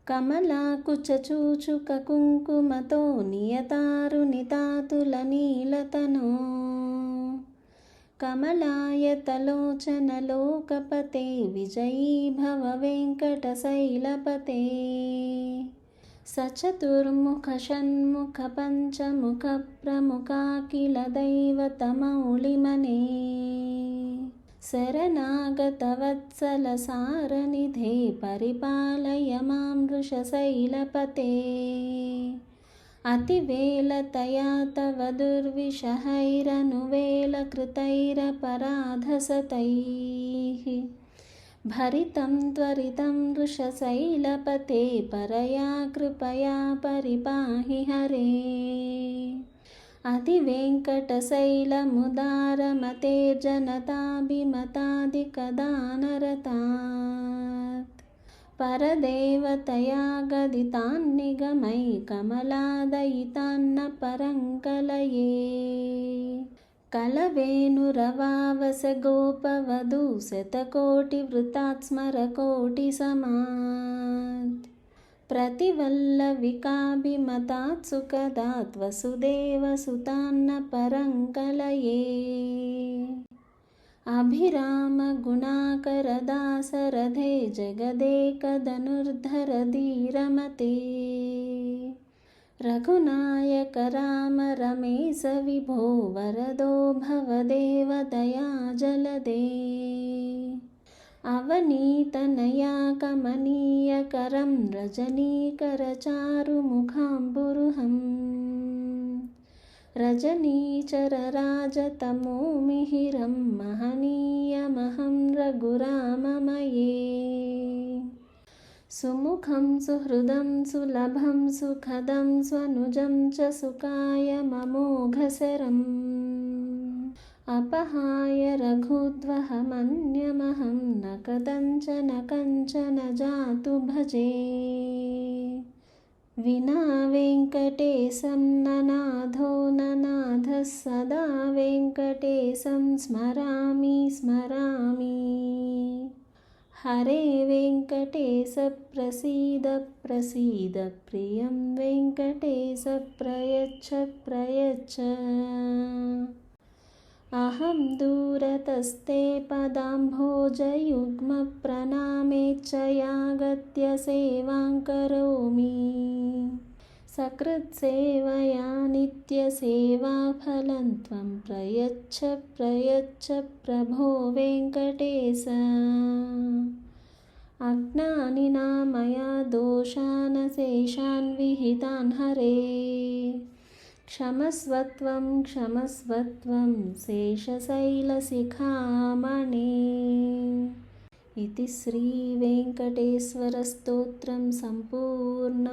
కమలాకుచూచుక కుంకుమతో నియతారునితాతులనీలతనో కమలాయతలోచనలోకపతే విజయీ భవ వెంకటశైలపతే సచతుర్ముఖ షణ్ముఖ పంచముఖ ప్రముఖాఖిల దైవతమౌళిమనే శరణాగతవత్సల సారనిధే పరిపాలయ మాం వృషశైలపతే అతివేలతయా తవ దుర్విషహైరనువేలకృతైరపరాధసతైః భరితం త్వరితం వృషశైలపతే పరయా కృపయా పరిపాహి హరే అతివేంకటశైలముదారమతేర్జనతాభిమతాదికదానరతాత్ పరదేవతయా గదితాన్నిగమై కమలాదయితాన్న పరంకలయే కలవేణురవావస గోపవధూ శతకోటివృతాత్ స్మరకోటిసమాత్ प्रतिवल्लविकाभिमतात् सुखदात् वसुदेवसुतान्न परङ्कलये अभिरामगुणाकरदासरथे जगदेकधनुर्धर धीरमते रघुनायक राम रमेश विभो वरदो भवदेव दयाजलदे అవనీతనయా కమనీయకరం రజనీకరచారుముఖాంబురుహం రజనీచరరాజతమోమిహిరం మహనీయమహం రఘురామమయే సుముఖం సుహృదం సులభం సుఖదం స్వనుజం చ సుఖాయ మమోఘశరం अपहाय रघुद्वहमन्यमहं न कदञ्चन कञ्चन जातु भजे विना वेङ्कटेशं ननाथो ननाथः सदा वेङ्कटेशं स्मरामि स्मरामि हरे वेङ्कटेश प्रसीद प्रसीद प्रियं वेङ्कटेश प्रयच्छ प्रयच्छ अहं दूरतस्ते पदाम्भोजयुग्मप्रणामेच्छयागत्य सेवां करोमि सकृत्सेवया नित्यसेवाफलं त्वं प्रयच्छ प्रयच्छ प्रभो वेङ्कटेश अज्ञानिना मया दोषान् शेषान् विहितान् हरे क्षमस्वत्वं क्षमस्वत्वं शेषशैलशिखामणे इति श्रीवेङ्कटेश्वरस्तोत्रं सम्पूर्णम्।